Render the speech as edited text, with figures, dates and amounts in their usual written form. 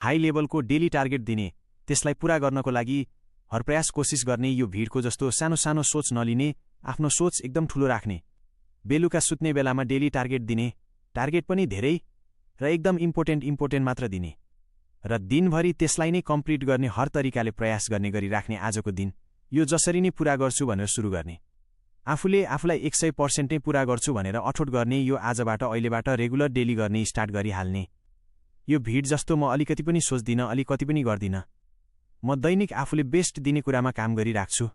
High लेभलको daily target दिने, त्यसलाई पूरा गर्नको लागि हरप्रयास कोसिस गर्ने, यो भिडको जस्तो सानो सानो सोच नलिने, आफ्नो सोच एकदम ठूलो राख्ने। बेलुका सुत्ने बेलामा डेली टार्गेट दिने, टार्गेट पनि धेरै र एकदम इम्पोर्टेन्ट मात्र दिने र दिनभरि त्यसलाई नै कम्प्लिट गर्ने, हर तरिकाले प्रयास गर्ने गरी राख्ने। आजको दिन यो जसरी नै पूरा गर्छु भनेर सुरु गर्ने, आफूले आफूलाई 100% नै पूरा गर्छु भनेर अठोट गर्ने, यो आजबाट अहिलेबाट रेगुलर डेली गर्ने स्टार्ट गरिहाल्ने। यो भिड जस्तो म अलिकति पनि सोच्दिनँ, अलिकति पनि गर्दिनँ। म दैनिक आफूले बेस्ट दिने कुरामा काम गरिराख्छु।